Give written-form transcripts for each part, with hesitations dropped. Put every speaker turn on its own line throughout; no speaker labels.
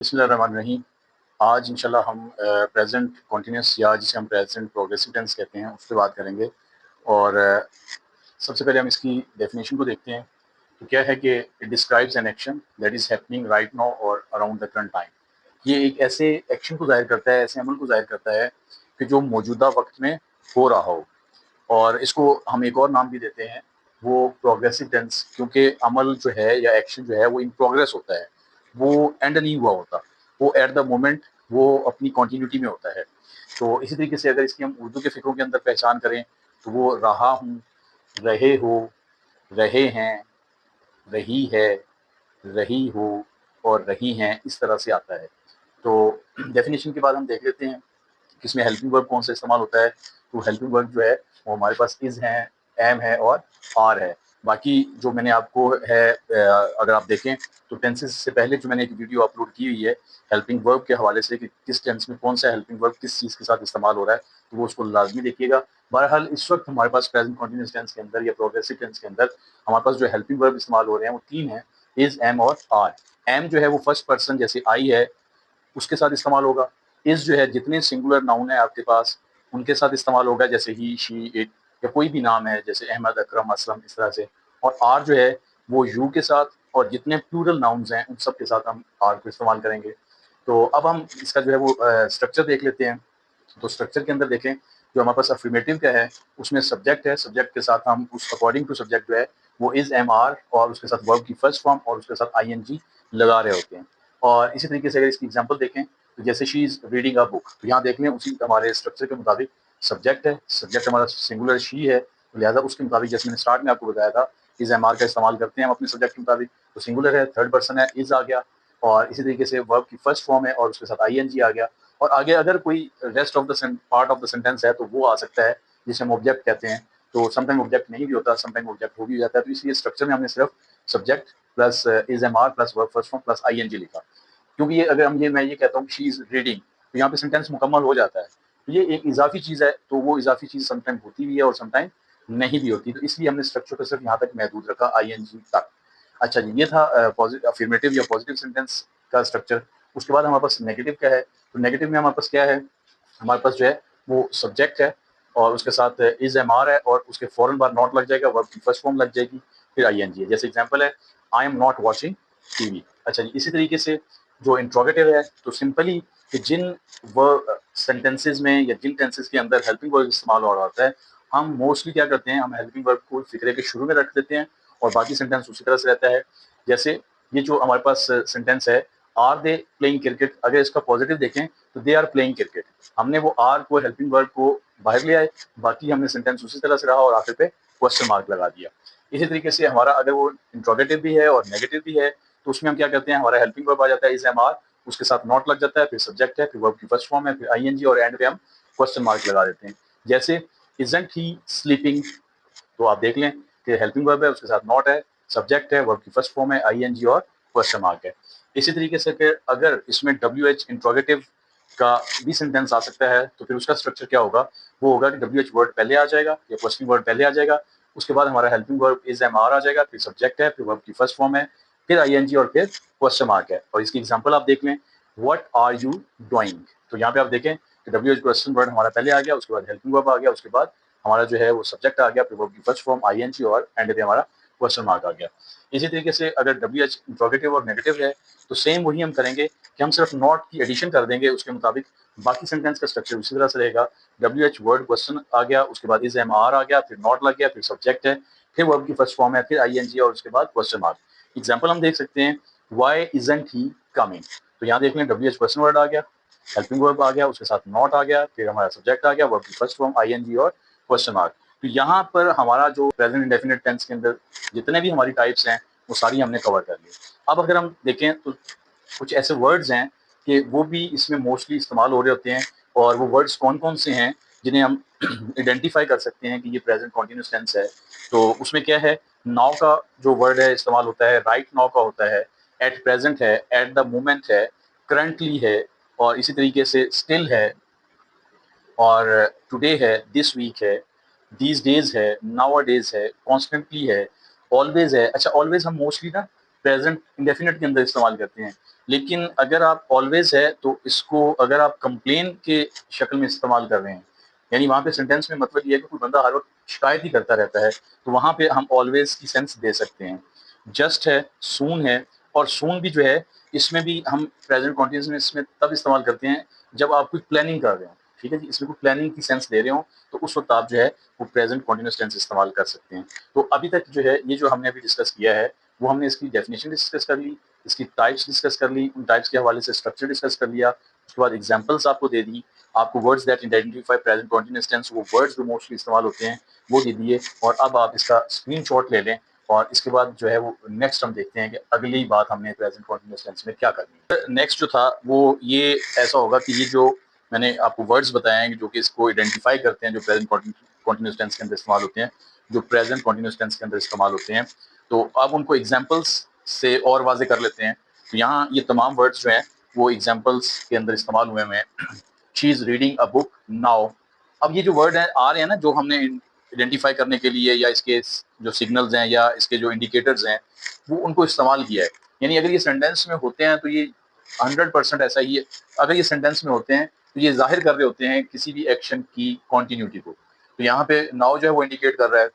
बिस्मिल्लाहिर्रहमानिर्रहीम। आज इंशाल्लाह हम प्रेजेंट कॉन्टिन्यूस या जिसे हम प्रेजेंट प्रोग्रेसिव टेंस कहते हैं उस पर बात करेंगे। और सबसे पहले हम इसकी डेफिनेशन को देखते हैं। तो क्या है कि it describes an action that is happening right now और अराउंड द करंट टाइम। ये एक ऐसे एक्शन को जाहिर करता है, ऐसे अमल को जाहिर करता है कि जो मौजूदा वक्त में हो रहा हो। और इसको हम एक और नाम भी देते हैं, वो प्रोग्रेसिव टेंस, क्योंकि अमल जो है या एक्शन जो है वो इन प्रोग्रेस होता है, वो एंड नहीं हुआ होता, वो एट द मोमेंट वो अपनी कॉन्टीन्यूटी में होता है। तो इसी तरीके से अगर इसकी हम उर्दू के फ़िक्रों के अंदर पहचान करें तो वो रहा हूँ, रहे हो, रहे हैं, रही है, रही हो और रही हैं, इस तरह से आता है। तो डेफिनेशन के बाद हम देख लेते हैं कि इसमें हेल्पिंग वर्ब कौन सा इस्तेमाल होता है। तो हेल्पिंग वर्ब जो है वो हमारे पास इज़ है, एम है और आर है। बाकी जो मैंने आपको है अगर आप देखें तो टेंसेस से पहले जो मैंने एक वीडियो अपलोड की हुई है हेल्पिंग वर्ब के हवाले से कि किस टेंस में कौन सा हेल्पिंग वर्ब किस चीज़ के साथ इस्तेमाल हो रहा है, तो वो उसको लाजमी देखिएगा। बहरहाल इस वक्त हमारे पास प्रेजेंट कॉन्टिन्यूस टेंस के अंदर या प्रोग्रेसिव टेंस के अंदर हमारे पास जो हेल्पिंग वर्ब इस्तेमाल हो रहे हैं वो तीन हैं, इज़, एम और आर। एम जो है वो फर्स्ट पर्सन जैसे आई है उसके साथ इस्तेमाल होगा। इस जो है जितने सिंगुलर नाउन है आपके पास उनके साथ इस्तेमाल होगा, जैसे ही, शी, इट या कोई भी नाम है जैसे अहमद, अकरम, असलम, इस तरह से। और आर जो है वो यू के साथ और जितने प्लूरल नाउन्स हैं उन सब के साथ हम आर को इस्तेमाल करेंगे। तो अब हम इसका जो है वो स्ट्रक्चर देख लेते हैं। तो स्ट्रक्चर के अंदर देखें, जो हमारे पास अफर्मेटिव का है उसमें सब्जेक्ट है, सब्जेक्ट के साथ हम उस अकॉर्डिंग टू सब्जेक्ट जो है वो इज़, एम, आर और उसके साथ वर्ब की फर्स्ट फॉर्म और उसके साथ आई लगा रहे होते हैं। और इसी तरीके से अगर इसकी एग्जांपल देखें तो जैसे she is reading a book, तो यहाँ देख लें उसी हमारे स्ट्रक्चर के मुताबिक सब्जेक्ट है, सब्जेक्ट हमारा सिंगुलर शी है, तो लिहाजा उसके मुताबिक जैसे मैंने स्टार्ट में आपको बताया था इज़, एम, आर का इस्तेमाल करते हैं हम अपने सब्जेक्ट के मुताबिक। तो सिंगुलर है, थर्ड पर्सन है, इज़ आ गया और इसी तरीके से वर्ब की फर्स्ट फॉर्म है और उसके साथ आई आ गया। और आगे अगर कोई rest of the part of the sentence है तो वो आ सकता है जिसे हम ऑब्जेक्ट कहते हैं। तो समटाइम ऑब्जेक्ट नहीं भी होता, समटाइम ऑब्जेक्ट हो भी जाता है। तो इसलिए स्ट्रक्चर में हमने सिर्फ subject plus is, am, are plus verb first form plus I लिखा, क्योंकि ये अगर हम ये मैं ये कहता हूँ शी इज रीडिंग तो यहाँ पे सेंटेंस मुकम्मल हो जाता है। तो ये एक इजाफी चीज़ है, तो वो इजाफी चीज़ समटाइम होती भी है और समटाइम नहीं भी होती। तो इसलिए हमने स्ट्रक्चर को सिर्फ यहाँ तक महदूद रखा, आई तक। अच्छा जी, ये था अफर्मेटिव या पॉजिटिव सेंटेंस का स्ट्रक्चर। उसके बाद हमारे पास नेगेटिव का है। तो नेगेटिव में हमारे पास क्या है, हमारे पास जो है वो सब्जेक्ट है और उसके साथ इज, एम, आर है और उसके फौरन बाद नॉट लग जाएगा, वर्ब की फर्स्ट फॉर्म लग जाएगी, फिर आई है। जैसे एग्जांपल है, I am not watching TV. अच्छा जी, इसी तरीके से जो इंट्रोगेटिव है तो सिंपली कि जिन वर्ब सेंटेंसेस में या जिन टेंसेस के अंदर हेल्पिंग वर्ब इस्तेमाल हो रहा होता है, हम मोस्टली क्या करते हैं, हम हेल्पिंग वर्ब को फिक्रे के शुरू में रख देते हैं और बाकी सेंटेंस उसी तरह से रहता है। जैसे ये जो हमारे पास सेंटेंस है, आर दे प्लेइंग क्रिकेट, अगर इसका पॉजिटिव देखें तो दे आर प्लेइंग क्रिकेट। हमने वो आर को हेल्पिंग वर्ब को बाहर ले आए, बाकी हमने सेंटेंस उसी तरह से रहा और आखिर पे क्वेश्चन मार्क लगा दिया। इसी तरीके से हमारा अगर वो इंट्रोगेटिव भी है और नेगेटिव भी है तो उसमें हम क्या करते हैं, हमारा हेल्पिंग वर्ब आ जाता है इज, एम, आर, उसके साथ नॉट लग जाता है, फिर सब्जेक्ट है, फिर वर्ब की फर्स्ट फॉर्म है, फिर आई और एंड पे हम क्वेश्चन मार्क लगा देते हैं। जैसे इजंट ही स्लीपिंग, तो आप देख लें कि हेल्पिंग वर्ब है, उसके साथ नॉट है, सब्जेक्ट है, वर्ब की फर्स्ट फॉर्म है, आई और क्वेश्चन मार्क है। इसी तरीके से कि अगर इसमें डब्ल्यू एच इंट्रोगेटिव का भी सेंटेंस आ सकता है तो फिर उसका स्ट्रक्चर क्या होगा, वो होगा कि डब्ल्यू एच वर्ड पहले आ जाएगा या क्वेश्चन वर्ड पहले आ जाएगा, उसके बाद हमारा helping verb is, am, are आ जाएगा, फिर सब्जेक्ट है, फिर वर्ब की फर्स्ट फॉर्म है, फिर आई और फिर क्वेश्चन मार्क है। और इसकी एग्जाम्पल आप देख लें, वट आर यू डूइंग, तो यहाँ पे आप देखें कि डब्ल्यू एच क्वेश्चन वर्ड हमारा पहले आ गया, उसके बाद हेल्पिंग वर्ब आ गया, उसके बाद हमारा जो है वो सब्जेक्ट आ गया, फिर वर्ब की फर्स्ट फॉर्म आई और एंड पे हमारा क्वेश्चन मार्क आ गया। इसी तरीके से अगर डब्ल्यू एच इंट्रोगेटिव और नेगेटिव है तो सेम वही हम करेंगे कि हम सिर्फ नॉट की एडिशन कर देंगे उसके मुताबिक, बाकी सेंटेंस का स्ट्रक्चर उसी तरह से रहेगा। डब्ल्यू एच वर्ड क्वेश्चन आ गया, उसके बाद इज, एम, आर आ गया, फिर नॉट लग गया, फिर सब्जेक्ट है, फिर वर्ब की फर्स्ट फॉर्म है, फिर आई और उसके बाद क्वेश्चन मार्क। एग्जाम्पल हम देख सकते हैं, वाई इजंट ही कमिंग, तो यहाँ देख लें डब्ल्यू एच क्वेश्चन वर्ड आ गया, हेल्पिंग वर्ब आ गया, उसके साथ नॉट आ गया, फिर हमारा सब्जेक्ट आ गया, वर्ब की फर्स्ट फॉर्म आई और क्वेश्चन मार्क। तो यहाँ पर हमारा जो प्रेजेंट इंडेफिनिट टेंस के अंदर जितने भी हमारी टाइप्स हैं वो सारी हमने कवर कर ली। अब अगर हम देखें तो कुछ ऐसे वर्ड्स हैं कि वो भी इसमें मोस्टली इस्तेमाल हो रहे होते हैं, और वो वर्ड्स कौन कौन से हैं जिन्हें हम आइडेंटिफाई कर सकते हैं कि ये प्रेजेंट कॉन्टिन्यूस टेंस है। तो उसमें क्या है, नाउ का जो वर्ड है इस्तेमाल होता है, राइट नाउ का होता है, एट प्रेजेंट है, एट द मोमेंट है, करंटली है, और इसी तरीके से स्टिल है, और टुडे है, दिस वीक है, दीज डेज है, नाउ डेज है, कॉन्स्टेंटली है, ऑलवेज है। अच्छा, ऑलवेज हम मोस्टली ना प्रेजेंट इंडेफिनिट के अंदर इस्तेमाल करते हैं, लेकिन अगर आप ऑलवेज है तो इसको अगर आप कंप्लेन के शक्ल में इस्तेमाल कर रहे हैं, यानी वहाँ पे सेंटेंस में मतलब ये है कि कोई बंदा हर वक्त शिकायत ही करता रहता है, तो वहाँ पे हम ऑलवेज की सेंस दे सकते हैं। जस्ट है, सून है, और सून भी जो है इसमें भी हम प्रेजेंट कॉन्टिन्यूस में इसमें तब इस्तेमाल करते हैं जब आप कोई प्लानिंग कर रहे हो, ठीक है जी, इसमें कोई प्लानिंग की सेंस दे रहे हो, तो उस वक्त आप जो है वो प्रेजेंट कॉन्टिन्यूस टेंस इस्तेमाल कर सकते हैं। तो अभी तक जो है ये जो हमने अभी डिस्कस किया है वो हमने इसकी डेफिनेशन डिस्कस कर ली, इसकी टाइप्स डिस्कस कर ली, उन टाइप्स के हवाले से स्ट्रक्चर डिस्कस कर लिया, उसके बाद एग्जांपल्स आपको दे दी, आपको words that identify present continuous tense, वो वर्ड्स जो मोस्टली इस्तेमाल होते हैं वो दे दिए, और अब आप इसका स्क्रीनशॉट ले लें, और इसके बाद जो है वो नेक्स्ट हम देखते हैं कि अगली बात हमने प्रेजेंट कॉन्टिन्यूस टेंस में क्या करनी है। नेक्स्ट जो था वो ये ऐसा होगा कि ये जो मैंने आपको वर्ड्स बताए हैं जो कि इसको आइडेंटिफाई करते हैं, जो प्रेजेंट कॉन्टिन्यूस टेंस के अंदर इस्तेमाल होते हैं, जो प्रेजेंट कॉन्टिन्यूस टेंस के अंदर इस्तेमाल होते हैं, तो अब उनको एग्जांपल्स से और वाजे कर लेते हैं। तो यहाँ ये तमाम वर्ड्स जो हैं वो एग्जांपल्स के अंदर इस्तेमाल हुए हैं। She is reading a book now. अब ये जो वर्ड है आ रहे हैं ना, जो हमने आइडेंटिफाई करने के लिए या इसके जो सिग्नल्स हैं या इसके जो इंडिकेटर्स हैं वो उनको इस्तेमाल किया है। यानी अगर ये सेंटेंस में होते हैं तो ये 100% ऐसा ही है। अगर ये सेंटेंस में होते हैं तो ये जाहिर कर रहे होते हैं किसी भी एक्शन की कॉन्टिन्यूटी को। तो यहाँ पे नाउ जो है वो इंडिकेट कर रहा है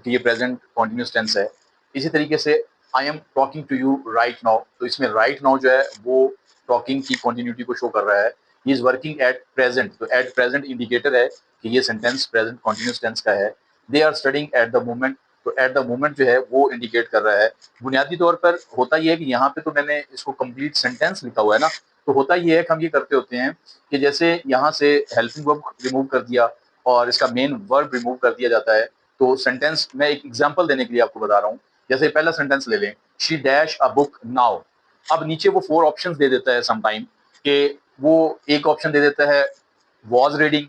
कि ये प्रेजेंट कॉन्टिन्यूस टेंस है। इसी तरीके से I am talking to you right now, तो इसमें राइट नाउ जो है वो टॉकिंग की कॉन्टिन्यूटी को शो कर रहा है। He is working at present, तो एट प्रेजेंट इंडिकेटर है कि ये सेंटेंस प्रेजेंट कॉन्टिन्यूस टेंस का है। They are studying at the moment, तो एट द मोमेंट जो है वो इंडिकेट कर रहा है। बुनियादी तौर पर होता यह है कि यहाँ पे तो मैंने इसको कंप्लीट सेंटेंस लिखा हुआ है ना, तो होता यह है कि हम ये करते होते हैं कि जैसे यहाँ से हेल्पिंग वर्ब रिमूव कर दिया और इसका मेन वर्ब रिमूव कर दिया जाता है, तो सेंटेंस मैं एक एग्जांपल देने के लिए आपको बता रहा हूँ। जैसे पहला सेंटेंस ले लें, she dash a book now. अब नीचे वो 4 ऑप्शंस दे देता है समटाइम, कि वो एक ऑप्शन दे देता है वॉज रीडिंग,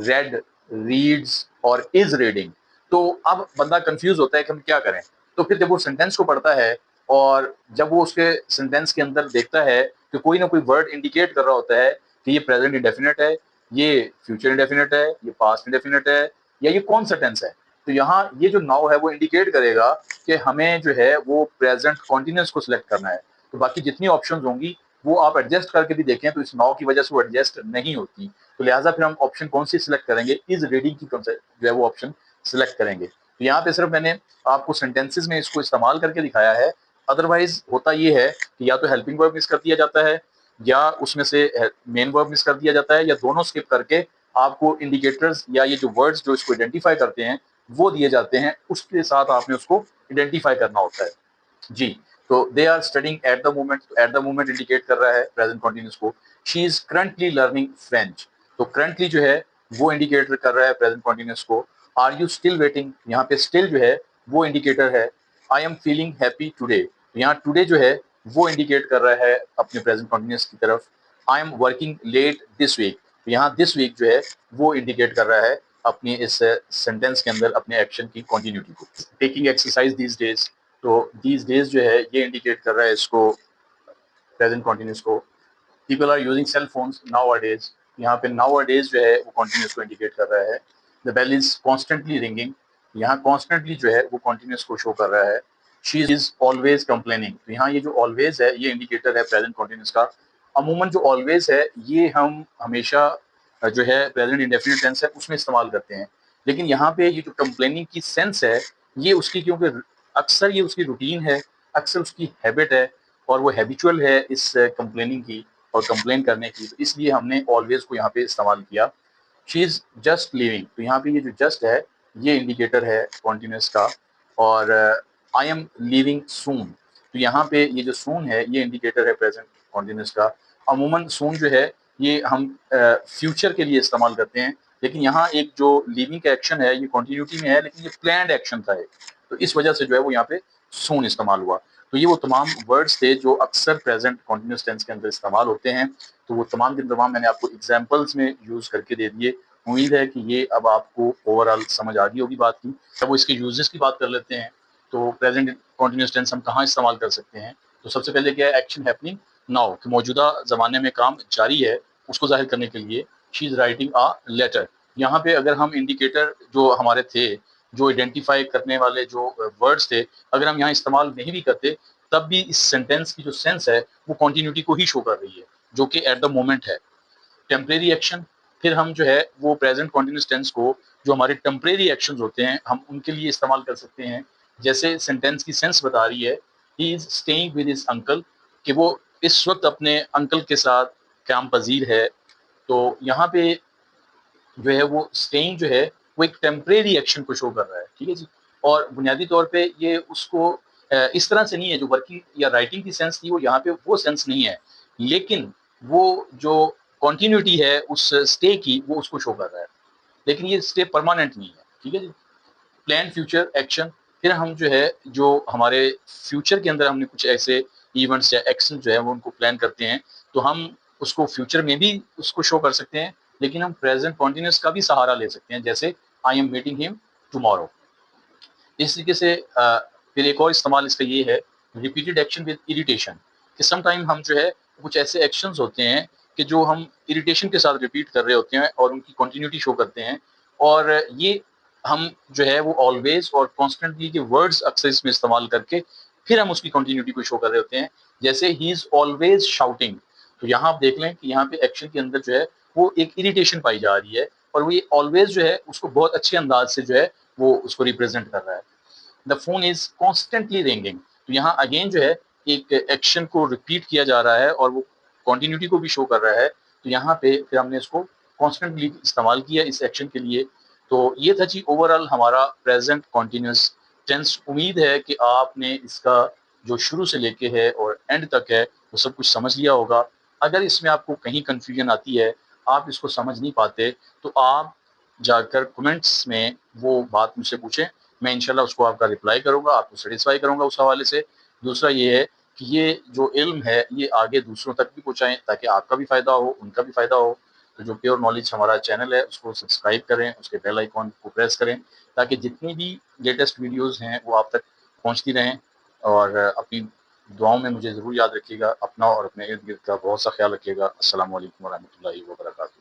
रेड, रीड्स और इज रीडिंग। तो अब बंदा कंफ्यूज होता है कि हम क्या करें। तो फिर जब वो सेंटेंस को पढ़ता है और जब वो उसके सेंटेंस के अंदर देखता है कि कोई ना कोई वर्ड इंडिकेट कर रहा होता है कि ये प्रेजेंट इंडेफिनिट है, ये फ्यूचर इंडेफिनिट है, ये पास्ट इंडेफिनिट है, या ये कौन सा टेंस है, तो यहाँ ये जो नाउ है वो इंडिकेट करेगा कि हमें जो है वो प्रेजेंट कॉन्टिन्यूस को सिलेक्ट करना है। तो बाकी जितनी ऑप्शंस होंगी वो आप एडजस्ट करके भी देखें तो इस नाउ की वजह से वो एडजस्ट नहीं होती। तो लिहाजा फिर हम ऑप्शन कौन सी सिलेक्ट करेंगे, इज रीडिंग की जो है वो ऑप्शन सिलेक्ट करेंगे। तो यहाँ पे सिर्फ मैंने आपको सेंटेंसेस में इसको इस्तेमाल करके दिखाया है। अदरवाइज होता ये है कि या तो हेल्पिंग वर्ब मिस कर दिया जाता है, या उसमें से मेन वर्ब मिस कर दिया जाता है, या दोनों स्किप करके आपको इंडिकेटर्स या ये जो वर्ड्स जो इसको आइडेंटिफाई करते हैं वो दिए जाते हैं, उसके साथ आपने उसको आइडेंटिफाई करना होता है जी। तो they are studying at the moment, at the moment indicate कर रहा है प्रेजेंट कॉन्टिन्यूस को। She is currently learning French, तो करंटली जो है वो इंडिकेटर कर रहा है प्रेजेंट कॉन्टिन्यूस को। आर यू स्टिल वेटिंग, यहाँ पे स्टिल जो है वो इंडिकेटर है। I am feeling happy today, तो यहाँ टुडे जो है वो इंडिकेट कर रहा है अपने प्रेजेंट कॉन्टिन्यूस की तरफ। I am working late this week, तो यहाँ दिस वीक जो है वो इंडिकेट कर रहा है अपनी इस सेंटेंस के अंदर अपने एक्शन की कॉन्टिन्यूटी को। टेकिंग एक्सरसाइज दीज डेज, तो दीज डेज जो है ये इंडिकेट कर रहा है इसको प्रेजेंट कॉन्टिन्यूस को। People are using cell phones nowadays, यहाँ पे नाउ अ डेज जो है वो कॉन्टिन्यूस को इंडिकेट कर रहा है। The bell is constantly ringing, यहाँ कॉन्स्टेंटली जो है वो कॉन्टिन्यूस को शो कर रहा है। शी इज ऑलवेज कंप्लेनिंग, तो यहाँ ये जो ऑलवेज है ये इंडिकेटर है प्रेजेंट कॉन्टिन्यूस का। अमूमन जो ऑलवेज है ये हम हमेशा जो है प्रेजेंट इंडेफिनिट टेंस है उसमें इस्तेमाल करते हैं, लेकिन यहाँ पे ये जो कंप्लेनिंग की सेंस है ये उसकी, क्योंकि अक्सर ये उसकी रूटीन है, अक्सर उसकी हैबिट है, और वो हैबिचुअल है इस कंप्लेनिंग की और कंप्लेन करने की, तो इसलिए हमने ऑलवेज को यहाँ पे इस्तेमाल किया। शी इज जस्ट लिविंग, तो यहाँ पे ये जो जस्ट है ये इंडिकेटर है कॉन्टिन्यूस का। और आई एम लिविंग सून, तो यहाँ पे ये जो सून है ये इंडिकेटर है प्रेजेंट कॉन्टिन्यूस का। अमूमन सून जो है ये हम फ्यूचर के लिए इस्तेमाल करते हैं, लेकिन यहाँ एक जो लिविंग का एक्शन है ये कॉन्टिन्यूटी में है, लेकिन ये प्लान्ड एक्शन था एक, तो इस वजह से जो है वो यहाँ पे सून इस्तेमाल हुआ। तो ये वो तमाम वर्ड्स थे जो अक्सर प्रेजेंट कॉन्टिन्यूस टेंस के अंदर इस्तेमाल होते हैं। तो वो तमाम के तमाम मैंने आपको एग्जांपल्स में यूज़ करके दे दिए। उम्मीद है कि ये अब आपको ओवरऑल समझ आ गई होगी बात की। अब वो इसके यूजेस की बात कर लेते हैं। तो प्रेजेंट कॉन्टिन्यूस टेंस हम कहाँ इस्तेमाल कर सकते हैं। तो सबसे पहले क्या है, एक्शन हैपनिंग नाउ, कि मौजूदा ज़माने में काम जारी है उसको जाहिर करने के लिए she is writing a letter. यहाँ पे अगर हम इंडिकेटर जो हमारे थे, जो आइडेंटिफाई करने वाले जो वर्ड्स थे, अगर हम यहाँ इस्तेमाल नहीं भी करते तब भी इस सेंटेंस की जो सेंस है वो कॉन्टिन्यूटी को ही शो कर रही है, जो कि एट द मोमेंट है। टेम्परेरी एक्शन, फिर हम जो है वो प्रेजेंट कॉन्टिन्यूस टेंस को जो हमारे टेम्परेरी एक्शंस होते हैं हम उनके लिए इस्तेमाल कर सकते हैं। जैसे सेंटेंस की सेंस बता रही है he is staying with his uncle, कि वो इस वक्त अपने अंकल के साथ क़याम पजीर है। तो यहाँ पे जो है वो स्टेइंग जो है वो एक टेम्परेरी एक्शन को शो कर रहा है, ठीक है जी। और बुनियादी तौर पे ये उसको इस तरह से नहीं है, जो वर्किंग या राइटिंग की सेंस थी वो यहाँ पे वो सेंस नहीं है, लेकिन वो जो कॉन्टिन्यूटी है उस स्टे की वो उसको शो कर रहा है, लेकिन ये स्टे परमानेंट नहीं है, ठीक है जी। प्लान फ्यूचर एक्शन, फिर हम जो है जो हमारे फ्यूचर के अंदर हमने कुछ ऐसे इवेंट्स या एक्शन जो है वो उनको प्लान करते हैं, तो हम उसको फ्यूचर में भी उसको शो कर सकते हैं, लेकिन हम प्रेजेंट कॉन्टिन्यूस का भी सहारा ले सकते हैं, जैसे I am meeting him tomorrow. इस तरीके से फिर एक और इस्तेमाल इसका ये है रिपीटेड एक्शन विद इरिटेशन, कि सम टाइम हम जो है कुछ ऐसे एक्शंस होते हैं कि जो हम इरिटेशन के साथ रिपीट कर रहे होते हैं और उनकी कंटिन्यूटी शो करते हैं, और ये हम जो है वो ऑलवेज और कॉन्स्टेंटली के वर्ड्स अक्सर इसमें इस्तेमाल करके फिर हम उसकी कंटिन्यूटी को शो कर रहे होते हैं। जैसे ही इज ऑलवेज शाउटिंग, तो यहाँ आप देख लें कि यहाँ पे एक्शन के अंदर जो है वो एक इरिटेशन पाई जा रही है, और वो ये ऑलवेज जो है उसको बहुत अच्छे अंदाज से जो है वो उसको रिप्रेजेंट कर रहा है। The phone is constantly ringing, तो यहाँ अगेन जो है एक एक्शन को रिपीट किया जा रहा है और वो कॉन्टिन्यूटी को भी शो कर रहा है, तो यहाँ पे फिर हमने इसको कॉन्स्टेंटली इस्तेमाल किया इस एक्शन के लिए। तो ये था जी ओवरऑल हमारा प्रेजेंट कॉन्टिन्यूस टेंस। उम्मीद है कि आपने इसका जो शुरू से लेके है और एंड तक है वो सब कुछ समझ लिया होगा। अगर इसमें आपको कहीं कंफ्यूजन आती है, आप इसको समझ नहीं पाते, तो आप जाकर कमेंट्स में वो बात मुझसे पूछें, मैं इंशाल्लाह उसको आपका रिप्लाई करूँगा, आपको सैटिस्फाई करूँगा उस हवाले से। दूसरा ये है कि ये जो इल्म है ये आगे दूसरों तक भी पहुँचाएँ, ताकि आपका भी फ़ायदा हो, उनका भी फ़ायदा हो। तो जो प्योर नॉलेज हमारा चैनल है उसको सब्सक्राइब करें, उसके बेल आइकॉन को प्रेस करें, ताकि जितनी भी लेटेस्ट वीडियोज़ हैं वो आप तक पहुँचती रहें। और अपनी दुआओं में मुझे ज़रूर याद रखिएगा। अपना और अपने इर्द-गिर्द का बहुत सा ख़्याल रखिएगा। अस्सलामु अलैकुम व रहमतुल्लाहि व बरकातहू।